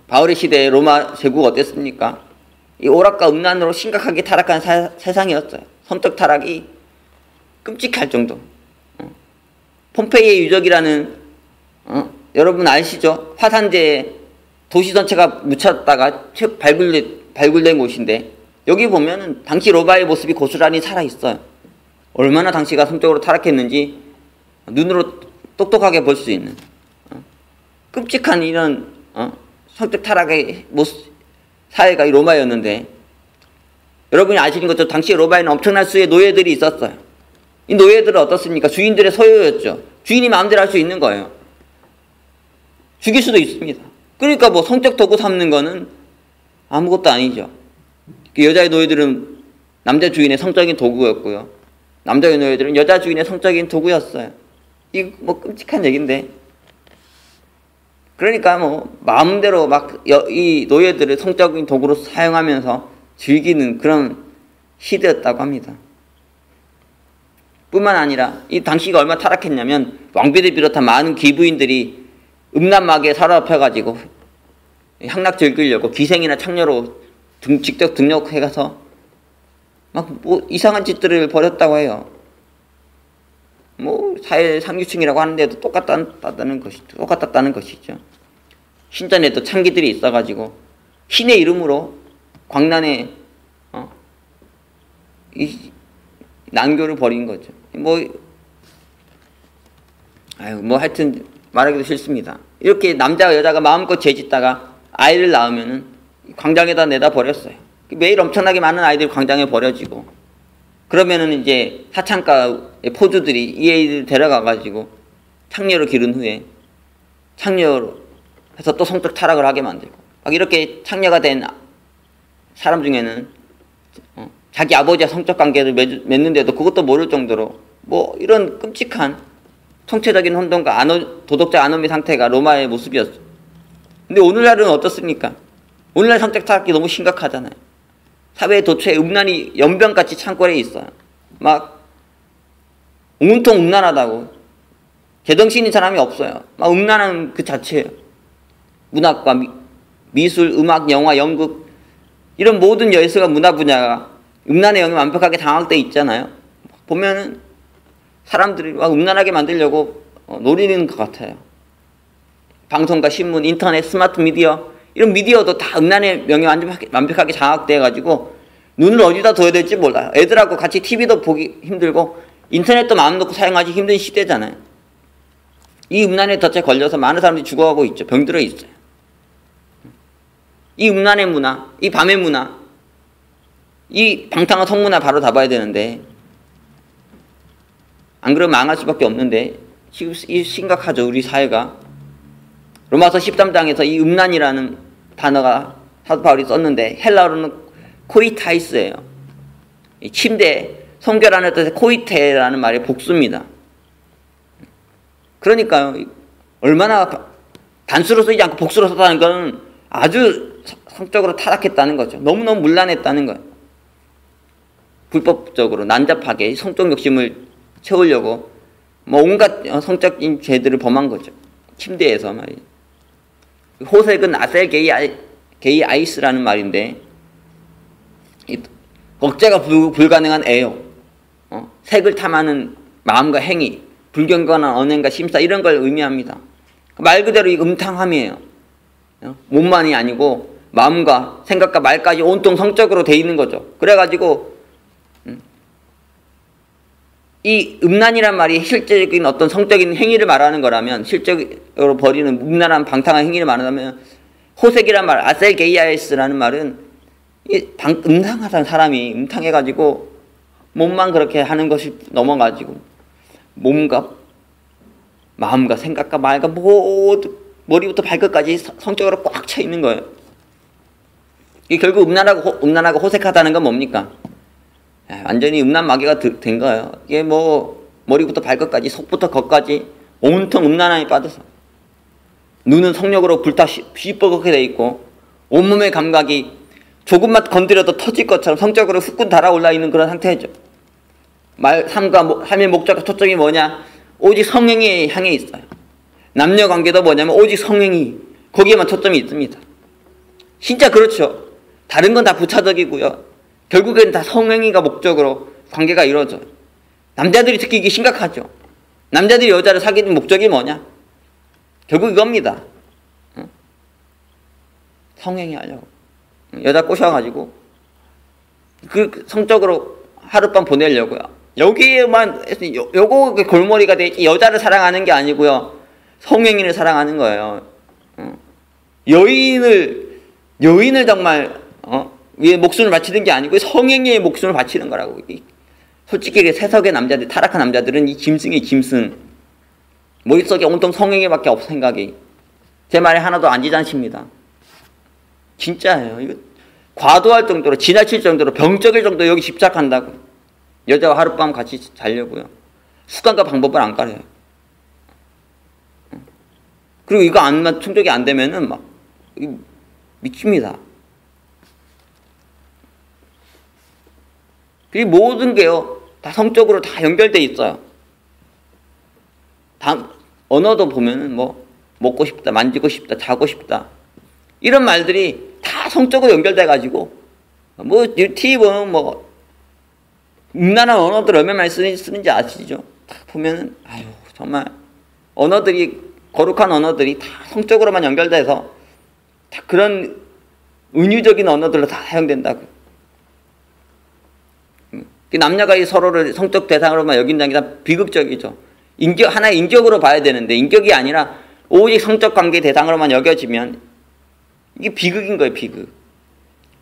바울의 시대에 로마 제국 어땠습니까? 이 오락과 음란으로 심각하게 타락한 세상이었어요. 성적 타락이 끔찍할 정도. 폼페이의 유적이라는 여러분 아시죠? 화산재에 도시 전체가 묻혔다가 발굴된 곳인데 여기 보면은 당시 로마의 모습이 고스란히 살아있어요. 얼마나 당시가 성적으로 타락했는지 눈으로 똑똑하게 볼 수 있는 끔찍한 이런 성적 타락의 사회가 이 로마였는데, 여러분이 아시는 것처럼 당시 로마에는 엄청난 수의 노예들이 있었어요. 이 노예들은 어떻습니까? 주인들의 소유였죠. 주인이 마음대로 할 수 있는 거예요. 죽일 수도 있습니다. 그러니까 뭐 성적 도구 삼는 거는 아무것도 아니죠. 여자의 노예들은 남자 주인의 성적인 도구였고요, 남자의 노예들은 여자 주인의 성적인 도구였어요. 이거 뭐 끔찍한 얘기인데, 그러니까 뭐 마음대로 막 이 노예들을 성적인 도구로 사용하면서 즐기는 그런 시대였다고 합니다. 뿐만 아니라 이 당시가 얼마나 타락했냐면, 왕비를 비롯한 많은 귀부인들이 음란마귀에 사로잡혀가지고 향락 즐기려고 기생이나 창녀로 직접 등록해가서 막 뭐 이상한 짓들을 벌였다고 해요. 뭐 사회 상류층이라고 하는데도 똑같다는 것이죠. 신전에도 창기들이 있어가지고 신의 이름으로 광란에 이 난교를 벌인 거죠. 뭐 하여튼 말하기도 싫습니다. 이렇게 남자와 여자가 마음껏 죄짓다가 아이를 낳으면은 광장에다 내다 버렸어요. 매일 엄청나게 많은 아이들이 광장에 버려지고, 그러면은 이제 사창가의 포주들이 이 아이를 데려가가지고 창녀로 기른 후에 창녀로 해서 또 성적 타락을 하게 만들고, 막 이렇게 창녀가 된 사람 중에는 자기 아버지와 성적 관계를 맺는데도 그것도 모를 정도로 뭐 이런 끔찍한 총체적인 혼돈과 도덕적 아노미 상태가 로마의 모습이었어. 근데 오늘날은 어떻습니까? 오늘날 성적 타락이 너무 심각하잖아요. 사회 도처에 음란이 연변같이 창궐에 있어요. 막 온통 음란하다고, 제정신인 사람이 없어요. 막 음란한 그 자체예요. 문학과 미술, 음악, 영화, 연극, 이런 모든 예술과 문화 분야가 음란의 영에 완벽하게 장악되어 있잖아요. 보면은 사람들이 막 음란하게 만들려고 노리는 것 같아요. 방송과 신문, 인터넷, 스마트 미디어, 이런 미디어도 다 음란의 명에 완벽하게 장악돼가지고 눈을 어디다 둬야 될지 몰라요. 애들하고 같이 TV도 보기 힘들고 인터넷도 마음 놓고 사용하기 힘든 시대잖아요. 이 음란의 덫에 걸려서 많은 사람들이 죽어가고 있죠. 병들어 있어요. 이 음란의 문화, 이 밤의 문화, 이 방탕한 성문화 바로 잡아야 되는데, 안 그러면 망할 수밖에 없는데 지금 이 심각하죠, 우리 사회가. 로마서 13장에서 이 음란이라는 단어가 사도 바울이 썼는데 헬라어로는 코이타이스예요. 침대, 성결하는 뜻의 코이테라는 말의 복수입니다. 그러니까요, 얼마나 단수로 쓰지 않고 복수로 썼다는 것은 아주 성적으로 타락했다는 거죠. 너무너무 문란했다는 거예요. 불법적으로 난잡하게 성적 욕심을 채우려고 뭐 온갖 성적인 죄들을 범한 거죠. 침대에서 말이에요. 호색은 게이 아이스라는 말인데, 억제가 불가능한 애요. 색을 탐하는 마음과 행위, 불경건한 언행과 심사, 이런 걸 의미합니다. 말 그대로 이 음탕함이에요. 몸만이 아니고 마음과 생각과 말까지 온통 성적으로 돼 있는 거죠. 그래가지고 이 음란이란 말이 실제적인 어떤 성적인 행위를 말하는 거라면, 실제로 벌이는 음란한 방탕한 행위를 말하면, 호색이란 말, 아셀게이아이스라는 말은 음탕하다는 사람이 음탕해가지고 몸만 그렇게 하는 것이 넘어가지고 몸과 마음과 생각과 말과 모두 머리부터 발끝까지 성적으로 꽉 차 있는 거예요. 이게 결국 음란하고 호색하다는 건 뭡니까? 완전히 음란 마귀가 된 거예요. 이게 뭐 머리부터 발끝까지, 속부터 겉까지 온통 음란함에 빠져서 눈은 성욕으로 불타 시뻘겋게 돼 있고, 온몸의 감각이 조금만 건드려도 터질 것처럼 성적으로 후끈 달아올라 있는 그런 상태죠. 삶의 목적과 초점이 뭐냐? 오직 성행위에 향해 있어요. 남녀 관계도 뭐냐면 오직 성행위, 거기에만 초점이 있습니다. 진짜 그렇죠. 다른 건 다 부차적이고요. 결국에는 다 성행위가 목적으로 관계가 이루어져요. 남자들이 특히 이게 심각하죠. 남자들이 여자를 사귀는 목적이 뭐냐? 결국 이겁니다. 성행위 하려고. 여자 꼬셔가지고 그 성적으로 하룻밤 보내려고요. 여기에만 요거 골머리가 돼 있지 여자를 사랑하는 게 아니고요. 성행인을 사랑하는 거예요. 여인을 정말 위에 목숨을 바치는 게 아니고 성행에 목숨을 바치는 거라고. 솔직히 세석의 남자들, 타락한 남자들은 이 짐승의 짐승. 머릿속에 온통 성행에밖에 없어 생각이. 제 말에 하나도 안 지장십니다. 진짜예요. 이거 과도할 정도로 지나칠 정도로 병적일 정도로 여기 집착한다고. 여자와 하룻밤 같이 자려고요. 습관과 방법을 안 가려요. 그리고 이거 충족이 안 되면은 막 미칩니다. 이 모든 게요 다 성적으로 다 연결돼 있어요. 언어도 보면은 뭐 먹고 싶다, 만지고 싶다, 자고 싶다 이런 말들이 다 성적으로 연결돼 가지고 뭐 TV 보면 뭐 음란한 언어들 얼마나 많이 쓰는지 아시죠? 딱 보면은 아유 정말 언어들이 거룩한 언어들이 다 성적으로만 연결돼서 다 그런 은유적인 언어들로 다 사용된다고. 남녀가 서로를 성적 대상으로만 여긴다는 게 다 비극적이죠. 하나의 인격으로 봐야 되는데 인격이 아니라 오직 성적 관계 대상으로만 여겨지면 이게 비극인 거예요. 비극.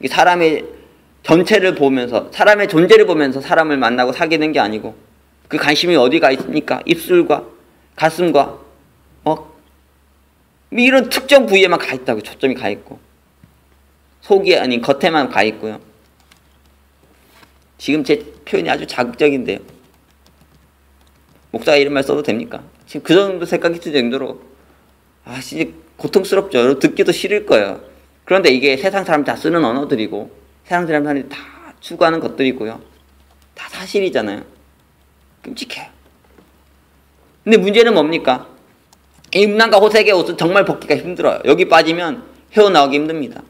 사람의 전체를 보면서 사람의 존재를 보면서 사람을 만나고 사귀는 게 아니고 그 관심이 어디가 있습니까? 입술과 가슴과 이런 특정 부위에만 가 있다고. 초점이 가 있고 속이 아닌 겉에만 가 있고요. 지금 제 표현이 아주 자극적인데요. 목사가 이런 말 써도 됩니까? 지금 그 정도 생각이 들 정도로 진짜 고통스럽죠. 듣기도 싫을 거예요. 그런데 이게 세상 사람 다 쓰는 언어들이고 세상 사람들이 다 추구하는 것들이고요. 다 사실이잖아요. 끔찍해요. 근데 문제는 뭡니까? 이 음란과 호색의 옷은 정말 벗기가 힘들어요. 여기 빠지면 헤어나오기 힘듭니다.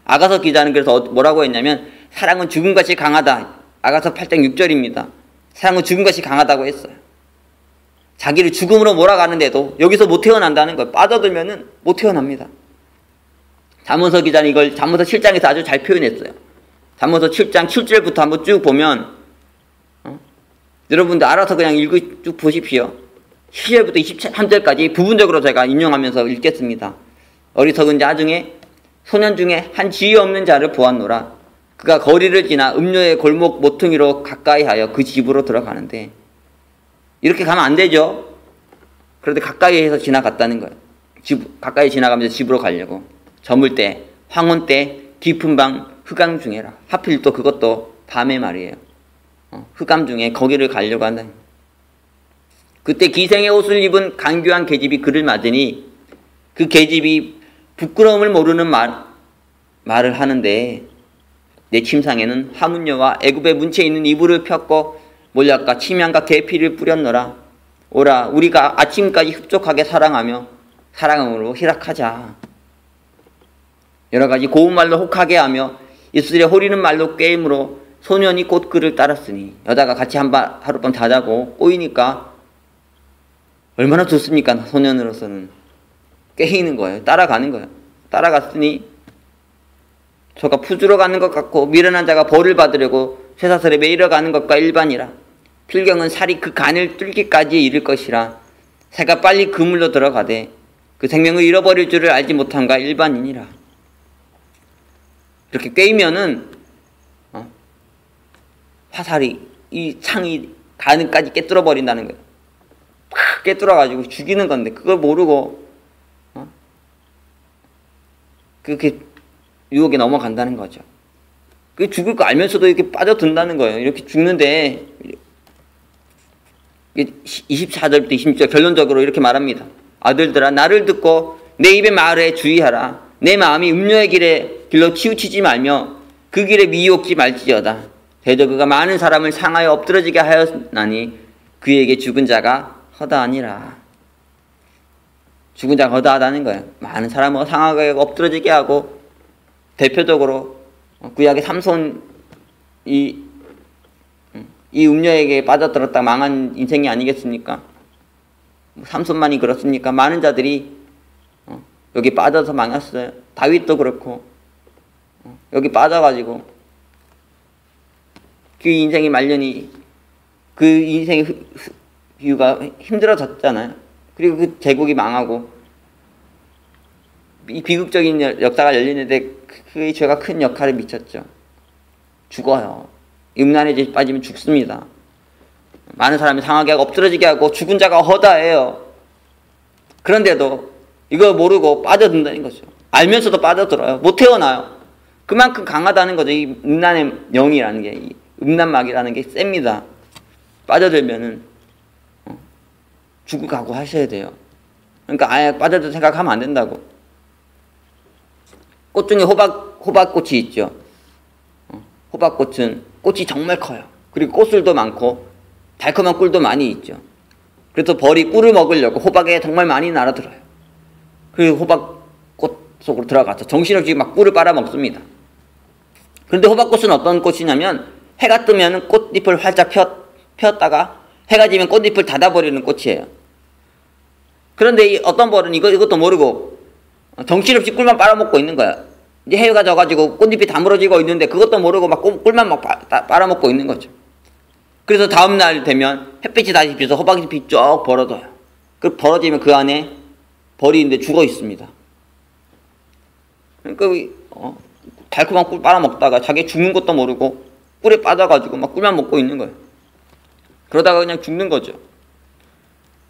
아가서 기자는 그래서 뭐라고 했냐면 사랑은 죽음같이 강하다. 아가서 8장 6절입니다. 사랑은 죽음같이 강하다고 했어요. 자기를 죽음으로 몰아가는데도 여기서 못 태어난다는 거예요. 빠져들면은 못 태어납니다. 잠언서 기자는 이걸 잠언서 7장에서 아주 잘 표현했어요. 잠언서 7장 7절부터 한번 쭉 보면 여러분들 알아서 그냥 쭉 보십시오. 10절부터 23절까지 부분적으로 제가 인용하면서 읽겠습니다. 어리석은 자 중에 소년 중에 한 지혜 없는 자를 보았노라. 그가 거리를 지나 음료의 골목 모퉁이로 가까이 하여 그 집으로 들어가는데 이렇게 가면 안 되죠. 그런데 가까이에서 지나갔다는 거예요. 가까이 지나가면서 집으로 가려고. 저물 때, 황혼 때, 깊은 방, 흑암 중에라. 하필 또 그것도 밤에 말이에요. 흑암 중에 거기를 가려고 한다. 그때 기생의 옷을 입은 간교한 계집이 그를 맞으니 그 계집이 부끄러움을 모르는 말을 하는데 내 침상에는 하문녀와 애굽의 문체에 있는 이불을 폈고 몰약과 침향과 계피를 뿌렸노라. 오라 우리가 아침까지 흡족하게 사랑하며 사랑으로 희락하자. 여러가지 고운 말로 혹하게 하며 입술에 호리는 말로 꾀임으로 소년이 곧 그를 따랐으니 여자가 같이 하룻밤 자자고 꼬이니까 얼마나 좋습니까? 소년으로서는 꾀이는 거예요. 따라가는 거예요. 따라갔으니 저가 푸주러 가는 것 같고 미련한 자가 벌을 받으려고 쇠사슬에 매이러 가는 것과 일반이라. 필경은 살이 그 간을 뚫기까지 이를 것이라. 새가 빨리 그물로 들어가되 그 생명을 잃어버릴 줄을 알지 못한가 일반이니라. 이렇게 꿰이면은 화살이 이 창이 간까지 깨뚫어 버린다는 거예요. 팍 깨뚫어가지고 죽이는 건데 그걸 모르고 그렇게 유혹에 넘어간다는 거죠. 그 죽을 거 알면서도 이렇게 빠져든다는 거예요. 이렇게 죽는데 24절부터 26절 결론적으로 이렇게 말합니다. 아들들아 나를 듣고 내 입의 말에 주의하라. 내 마음이 음료의 길로 치우치지 말며 그 길에 미혹지 말지어다. 대저 그가 많은 사람을 상하여 엎드러지게 하였나니 그에게 죽은 자가 허다하니라. 죽은 자가 허다하다는 거예요. 많은 사람을 상하게 엎드러지게 하고 대표적으로 구약의 삼손이 음녀에게 빠져들었다 망한 인생이 아니겠습니까? 삼손만이 그렇습니까? 많은 자들이 여기 빠져서 망했어요. 다윗도 그렇고 여기 빠져가지고 그 인생의 말년이 그 인생의 이유가 힘들어졌잖아요. 그리고 그 제국이 망하고 이 비극적인 역사가 열리는데 그 죄가 큰 역할을 미쳤죠. 죽어요. 음란에 빠지면 죽습니다. 많은 사람이 상하게 하고 엎드러지게 하고 죽은 자가 허다해요. 그런데도 이걸 모르고 빠져든다는 거죠. 알면서도 빠져들어요. 못 태어나요. 그만큼 강하다는 거죠. 이 음란의 영이라는 게, 이 음란막이라는 게 셉니다. 빠져들면은 죽을 각오 하셔야 돼요. 그러니까 아예 빠져들 생각하면 안 된다고. 꽃 중에 호박꽃이 있죠. 호박꽃은 꽃이 정말 커요. 그리고 꽃술도 많고 달콤한 꿀도 많이 있죠. 그래서 벌이 꿀을 먹으려고 호박에 정말 많이 날아들어요. 그리고 호박꽃 속으로 들어가서 정신없이 막 꿀을 빨아먹습니다. 그런데 호박꽃은 어떤 꽃이냐면 해가 뜨면 꽃잎을 활짝 폈다가 해가 지면 꽃잎을 닫아버리는 꽃이에요. 그런데 어떤 벌은 이것도 모르고 정신없이 꿀만 빨아먹고 있는 거야. 이제 해가 져가지고 꽃잎이 다물어지고 있는데 그것도 모르고 막 꿀만 막 빨아먹고 있는 거죠. 그래서 다음날 되면 햇빛이 다시 비서 호박잎이 쭉 벌어져요. 그 벌어지면 그 안에 벌이 있는데 죽어 있습니다. 그러니까 달콤한 꿀 빨아먹다가 자기 죽는 것도 모르고 꿀에 빠져가지고 막 꿀만 먹고 있는 거예요. 그러다가 그냥 죽는 거죠.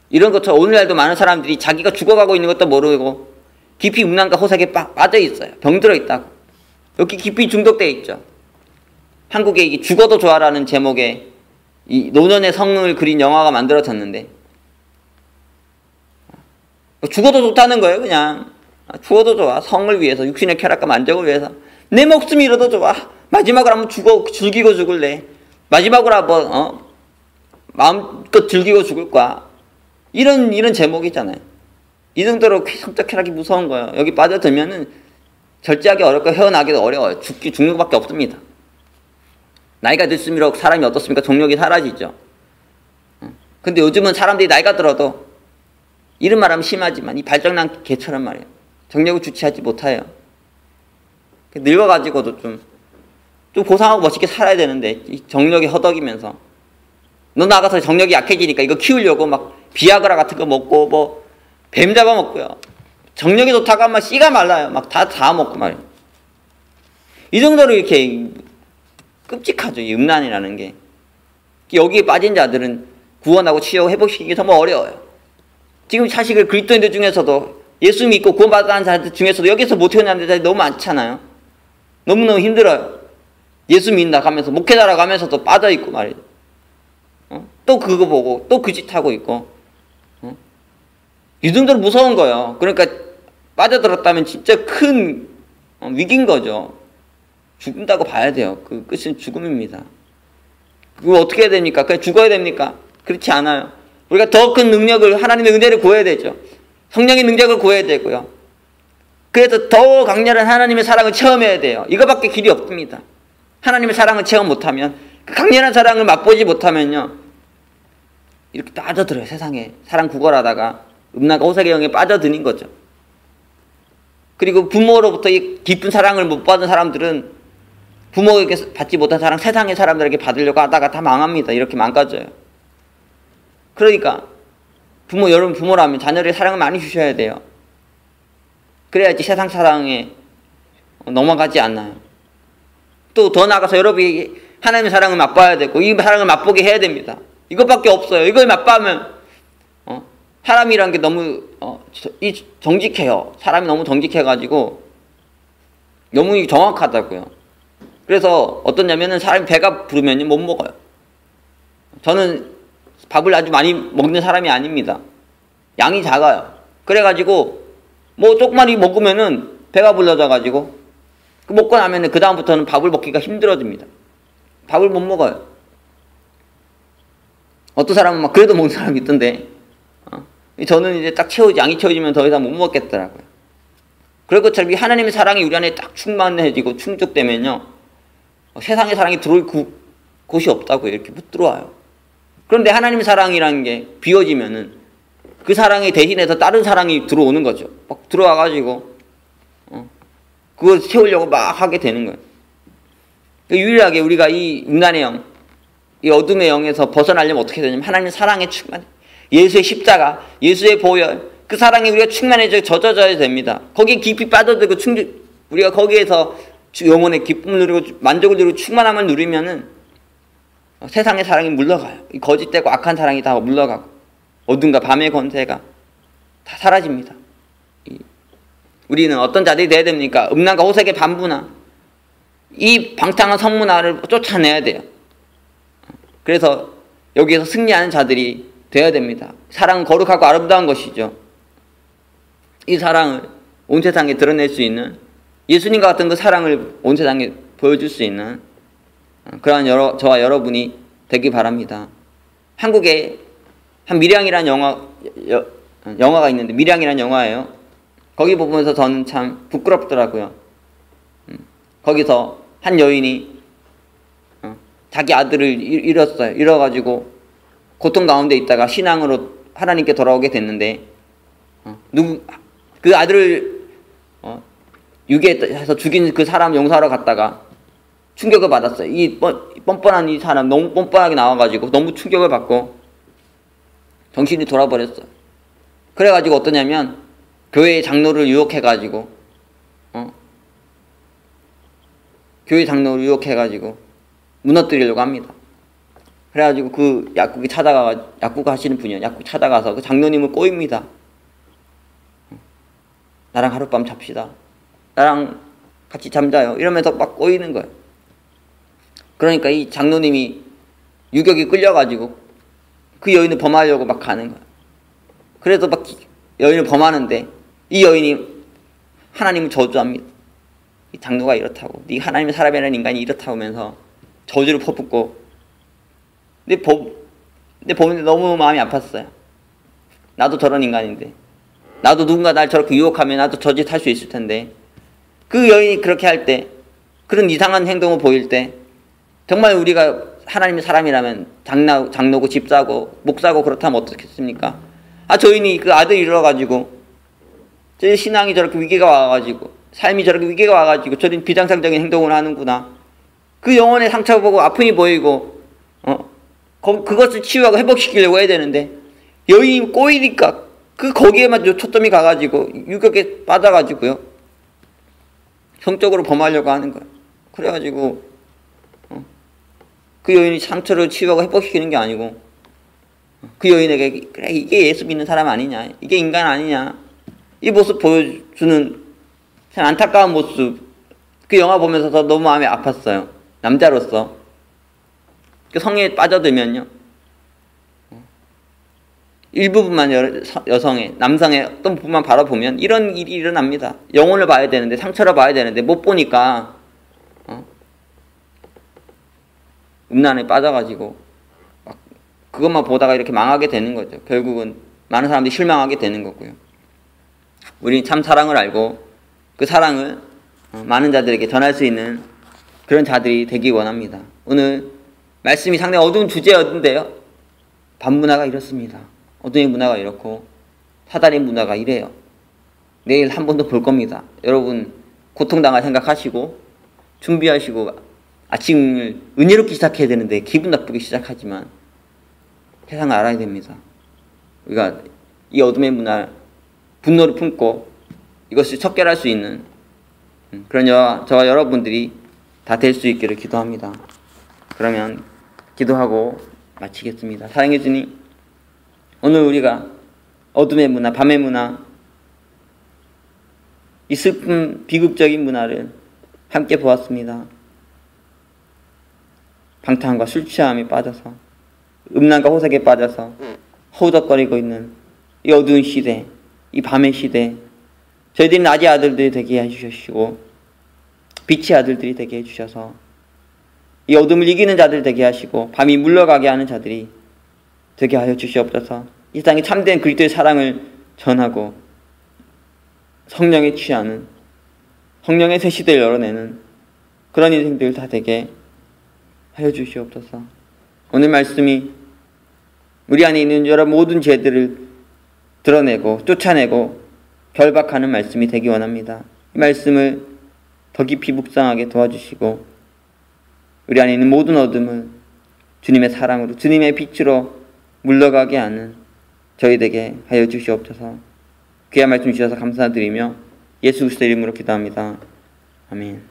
이런 것처럼 오늘날도 많은 사람들이 자기가 죽어가고 있는 것도 모르고 깊이 음란과 호색에 빠져 있어요. 병들어 있다고. 여기 깊이 중독되어 있죠. 한국에 이 죽어도 좋아라는 제목의 이 노년의 성을 그린 영화가 만들어졌는데 죽어도 좋다는 거예요. 그냥 죽어도 좋아. 성을 위해서, 육신의 쾌락과 만족을 위해서 내 목숨이 잃어도 좋아. 마지막으로 한번 즐기고 죽을래. 마지막으로 한번 마음껏 즐기고 죽을 거야. 이런 제목이잖아요. 이 정도로 성적 쾌락이 무서운 거예요. 여기 빠져들면은 절제하기 어렵고 헤어나기도 어려워요. 죽는 것밖에 없습니다. 나이가 들수록 사람이 어떻습니까? 정력이 사라지죠. 근데 요즘은 사람들이 나이가 들어도 이런 말하면 심하지만 이 발정난 개처럼 말이에요. 정력을 주체하지 못해요. 늙어가지고도 좀 고상하고 멋있게 살아야 되는데 이 정력이 허덕이면서 너 나가서 정력이 약해지니까 이거 키우려고 막 비아그라 같은 거 먹고 뭐 뱀 잡아먹고요. 정력이 좋다고 하면 씨가 말라요. 막 다 먹고 말이에요. 이 정도로 이렇게 끔찍하죠. 이 음란이라는 게. 여기에 빠진 자들은 구원하고 치유하고 회복시키기 정말 어려워요. 지금 사실 그리스도인들 중에서도 예수 믿고 구원받은 자들 중에서도 여기서 못 태어나는 자들이 너무 많잖아요. 너무너무 힘들어요. 예수 믿는다 하면서 목회자라고 하면서도 빠져있고 말이에요. 또 그거 보고 또 그 짓 하고 있고 이 정도로 무서운 거예요. 그러니까 빠져들었다면 진짜 큰 위기인 거죠. 죽는다고 봐야 돼요. 그 끝은 죽음입니다. 그거 어떻게 해야 됩니까? 그냥 죽어야 됩니까? 그렇지 않아요. 우리가 더 큰 능력을, 하나님의 은혜를 구해야 되죠. 성령의 능력을 구해야 되고요. 그래서 더 강렬한 하나님의 사랑을 체험해야 돼요. 이거밖에 길이 없습니다. 하나님의 사랑을 체험 못하면, 그 강렬한 사랑을 맛보지 못하면요, 이렇게 빠져들어요. 세상에 사랑 구걸하다가 음란과 호색의 영에 빠져드는 거죠. 그리고 부모로부터 이 깊은 사랑을 못 받은 사람들은 부모에게 받지 못한 사랑 세상의 사람들에게 받으려고 하다가 다 망합니다. 이렇게 망가져요. 그러니까 여러분 부모라면 자녀에게 사랑을 많이 주셔야 돼요. 그래야지 세상 사랑에 넘어가지 않나요. 또 더 나아가서 여러분이 하나님의 사랑을 맛봐야 되고 이 사랑을 맛보게 해야 됩니다. 이것밖에 없어요. 이걸 맛보면 사람이란 게 너무 정직해요. 사람이 너무 정직해가지고 너무 정확하다고요. 그래서 어떠냐면은 사람이 배가 부르면 못 먹어요. 저는 밥을 아주 많이 먹는 사람이 아닙니다. 양이 작아요. 그래가지고 뭐 조금만 먹으면은 배가 불러져가지고 먹고 나면은 그 다음부터는 밥을 먹기가 힘들어집니다. 밥을 못 먹어요. 어떤 사람은 막 그래도 먹는 사람이 있던데 저는 이제 딱 양이 채워지면 더 이상 못 먹겠더라고요. 그럴 것처럼 하나님의 사랑이 우리 안에 딱 충만해지고 충족되면요 세상의 사랑이 들어올 곳이 없다고 이렇게 못 들어와요. 그런데 하나님의 사랑이라는 게 비워지면은 그 사랑에 대신해서 다른 사랑이 들어오는 거죠. 막 들어와가지고 그걸 채우려고 막 하게 되는 거예요. 유일하게 우리가 이 음란의 영, 이 어둠의 영에서 벗어나려면 어떻게 되냐면 하나님의 사랑에 충만해. 예수의 십자가, 예수의 보혈, 그 사랑에 우리가 충만해져 젖어져야 됩니다. 거기에 깊이 빠져들고 우리가 거기에서 영혼의 기쁨을 누리고 만족을 누리고 충만함을 누리면은 세상의 사랑이 물러가요. 이 거짓되고 악한 사랑이 다 물러가고 어둠과 밤의 권세가 다 사라집니다. 우리는 어떤 자들이 돼야 됩니까? 음란과 호색의 반문화, 이 방탕한 성문화를 쫓아내야 돼요. 그래서 여기에서 승리하는 자들이 되어야 됩니다. 사랑은 거룩하고 아름다운 것이죠. 이 사랑을 온 세상에 드러낼 수 있는, 예수님과 같은 그 사랑을 온 세상에 보여줄 수 있는 그러한 저와 여러분이 되기 바랍니다. 한국에 한 밀양이라는 영화가 있는데, 밀양이라는 영화예요. 거기 보면서 저는 참 부끄럽더라고요. 거기서 한 여인이 자기 아들을 잃었어요. 잃어가지고 고통 가운데 있다가 신앙으로 하나님께 돌아오게 됐는데, 그 아들을 유괴해서 죽인 그 사람 용서하러 갔다가 충격을 받았어요. 이 뻔뻔한 이 사람 너무 뻔뻔하게 나와가지고 너무 충격을 받고 정신이 돌아버렸어요. 그래가지고 어떠냐면 교회의 장로를 유혹해가지고 무너뜨리려고 합니다. 그래가지고 그 약국 하시는 분이요. 약국 찾아가서 그 장로님을 꼬입니다. 나랑 하룻밤 잡시다. 나랑 같이 잠자요. 이러면서 막 꼬이는 거예요. 그러니까 이 장로님이 유격이 끌려가지고 그 여인을 범하려고 막 가는 거예요. 그래서 막 여인을 범하는데 이 여인이 하나님을 저주합니다. 이 장로가 이렇다고, 네 하나님의 사람이라는 인간이 이렇다고 하면서 저주를 퍼붓고, 근데 보는데 너무 마음이 아팠어요. 나도 저런 인간인데, 나도 누군가 날 저렇게 유혹하면 나도 저짓 할 수 있을 텐데, 그 여인이 그렇게 할 때, 그런 이상한 행동을 보일 때, 정말 우리가 하나님의 사람이라면 장로고 집사고 목사고 그렇다면 어떻겠습니까? 저 여인이 그 아들 잃어가지고, 제 신앙이 저렇게 위기가 와가지고, 삶이 저렇게 위기가 와가지고 저런 비정상적인 행동을 하는구나. 그 영혼의 상처를 보고 아픔이 보이고 그것을 치유하고 회복시키려고 해야 되는데, 여인이 꼬이니까 거기에만 초점이 가가지고 유격에 빠져가지고요, 성적으로 범하려고 하는 거예요. 그래가지고 그 여인이 상처를 치유하고 회복시키는 게 아니고 그 여인에게 그래, 이게 예수 믿는 사람 아니냐, 이게 인간 아니냐, 이 모습 보여주는 참 안타까운 모습. 그 영화 보면서 너무 마음이 아팠어요. 남자로서. 그 성에 빠져들면요, 일부분만 남성의 어떤 부분만 바라보면 이런 일이 일어납니다. 영혼을 봐야 되는데, 상처를 봐야 되는데 못 보니까 음란에 빠져가지고 막 그것만 보다가 이렇게 망하게 되는 거죠. 결국은 많은 사람들이 실망하게 되는 거고요. 우리는 참 사랑을 알고 그 사랑을 많은 자들에게 전할 수 있는 그런 자들이 되기 원합니다. 오늘 말씀이 상당히 어두운 주제였는데요, 반문화가 이렇습니다. 어둠의 문화가 이렇고 사단의 문화가 이래요. 내일 한 번 더 볼 겁니다. 여러분 고통당할 생각하시고 준비하시고 아침을 은혜롭게 시작해야 되는데 기분 나쁘게 시작하지만 세상을 알아야 됩니다. 우리가 이 어둠의 문화, 분노를 품고 이것을 척결할 수 있는 그런 저와 여러분들이 다 될 수 있기를 기도합니다. 그러면 기도하고 마치겠습니다. 사랑해 주님, 오늘 우리가 어둠의 문화, 밤의 문화, 이 슬픈 비극적인 문화를 함께 보았습니다. 방탕함과 술 취함에 빠져서, 음란과 호색에 빠져서 허우적거리고 있는 이 어두운 시대, 이 밤의 시대, 저희들이 낮의 아들들이 되게 해주시고 빛의 아들들이 되게 해주셔서 이 어둠을 이기는 자들 되게 하시고 밤이 물러가게 하는 자들이 되게 하여 주시옵소서. 이 땅에 참된 그리스도의 사랑을 전하고 성령에 취하는, 성령의 새 시대를 열어내는 그런 인생들 다 되게 하여 주시옵소서. 오늘 말씀이 우리 안에 있는 여러 모든 죄들을 드러내고 쫓아내고 결박하는 말씀이 되기 원합니다. 이 말씀을 더 깊이 묵상하게 도와주시고 우리 안에 있는 모든 어둠을 주님의 사랑으로 주님의 빛으로 물러가게 하는 저희 되게 하여 주시옵소서. 귀한 말씀 주셔서 감사드리며 예수 그리스도의 이름으로 기도합니다. 아멘.